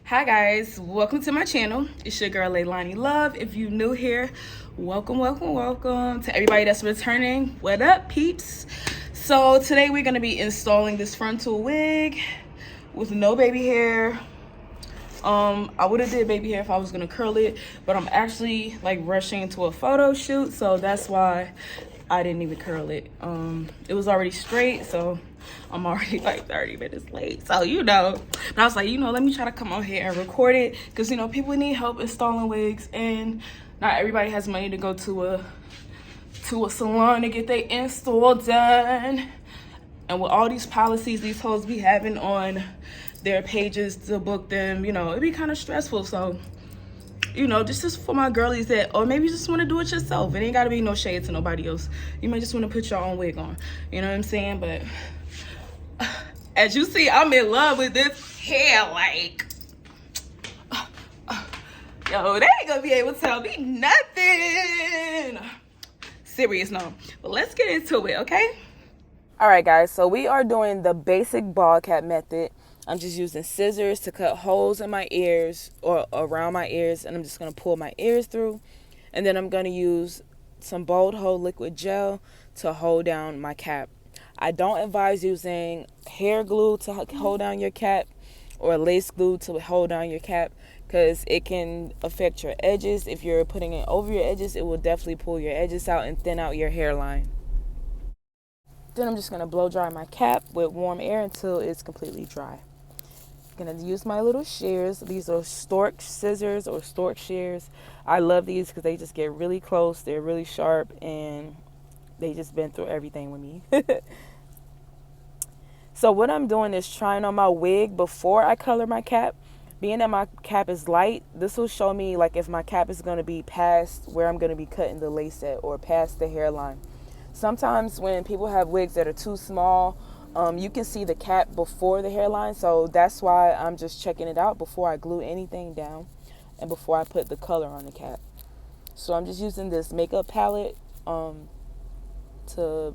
Hi guys, welcome to my channel. It's your girl Leilani Love. If you're new here, welcome. To everybody that's returning, what up peeps? So today we're going to be installing this frontal wig with no baby hair. I would have did baby hair if I was gonna curl it, but I'm actually like rushing into a photo shoot, so that's why I didn't even curl it. It was already straight, so I'm already like 30 minutes late. So but I was like, let me try to come on here and record it, because people need help installing wigs, and not everybody has money to go to a salon to get their install done. And with all these policies these hoes be having on their pages to book them, it'd be kind of stressful. So, this is for my girlies or maybe you just want to do it yourself. It ain't got to be no shade to nobody else. You might just want to put your own wig on. You know what I'm saying? But as you see, I'm in love with this hair. Like, yo, they ain't gonna be able to tell me nothing. Serious, no. But let's get into it, okay? All right, guys, so we are doing the basic ball cap method. I'm just using scissors to cut holes in my ears or around my ears, and I'm just going to pull my ears through. And then I'm going to use some bold hole liquid gel to hold down my cap. I don't advise using hair glue to hold down your cap or lace glue to hold down your cap, because it can affect your edges. If you're putting it over your edges, it will definitely pull your edges out and thin out your hairline. Then I'm just going to blow dry my cap with warm air until it's completely dry. I'm going to use my little shears. These are stork scissors or stork shears. I love these because they just get really close. They're really sharp, and they just been through everything with me. So what I'm doing is trying on my wig before I color my cap. Being that my cap is light, this will show me like if my cap is going to be past where I'm going to be cutting the lace at or past the hairline. Sometimes when people have wigs that are too small, you can see the cap before the hairline. So that's why I'm just checking it out before I glue anything down and before I put the color on the cap. So I'm just using this makeup palette to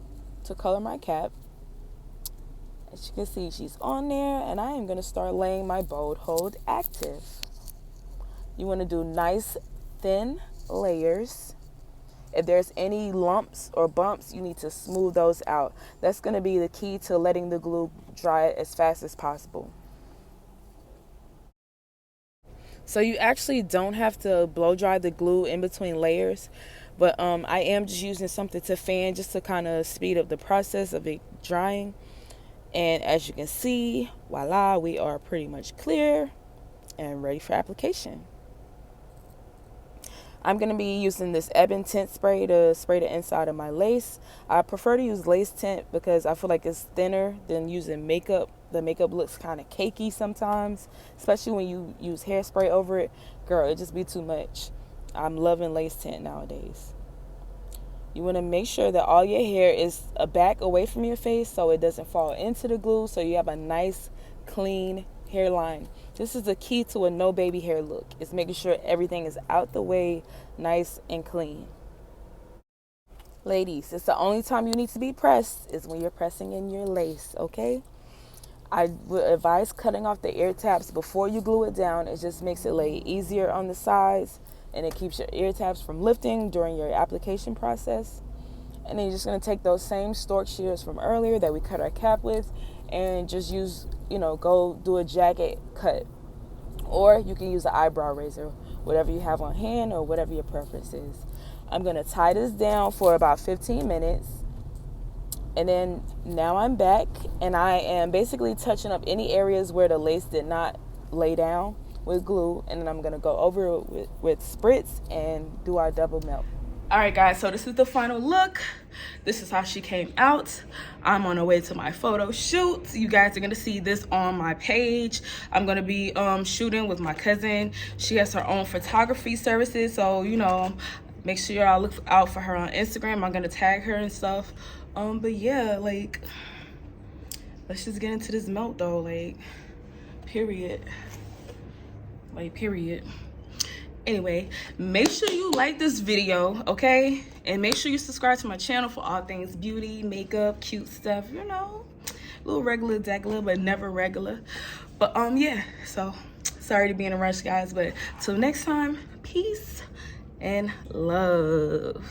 color my cap. As you can see, she's on there, and I am going to start laying my bold hold active. You want to do nice thin layers. If there's any lumps or bumps, you need to smooth those out. That's going to be the key to letting the glue dry as fast as possible. So you actually don't have to blow dry the glue in between layers, but I am just using something to fan just to kind of speed up the process of it drying. And as you can see, voila, we are pretty much clear and ready for application. I'm going to be using this Ebon tint spray to spray the inside of my lace. I prefer to use lace tint because I feel like it's thinner than using makeup. The makeup looks kind of cakey sometimes, especially when you use hairspray over it. Girl, it just be too much. I'm loving lace tint nowadays. You want to make sure that all your hair is back away from your face so it doesn't fall into the glue, so you have a nice, clean hairline. This is the key to a no baby hair look. It's making sure everything is out the way, nice and clean. Ladies, it's the only time you need to be pressed is when you're pressing in your lace, okay? I would advise cutting off the ear tabs before you glue it down. It just makes it lay easier on the sides, and it keeps your ear tabs from lifting during your application process. And then you're just going to take those same stork shears from earlier that we cut our cap with and just use, go do a jagged cut. Or you can use an eyebrow razor, whatever you have on hand or whatever your preference is. I'm going to tie this down for about 15 minutes. And then now I'm back, and I am basically touching up any areas where the lace did not lay down with glue. And then I'm going to go over it with spritz and do our double melt. All right, guys, so this is the final look. This is how she came out. I'm on the way to my photo shoot. You guys are going to see this on my page. I'm going to be shooting with my cousin. She has her own photography services, so, make sure y'all look out for her on Instagram. I'm going to tag her and stuff. But yeah, like, let's just get into this melt, though, period. Anyway, make sure you like this video, okay? And make sure you subscribe to my channel for all things beauty, makeup, cute stuff, a little regular degular, but never regular. But yeah, so Sorry to be in a rush, guys, but till next time, peace and love.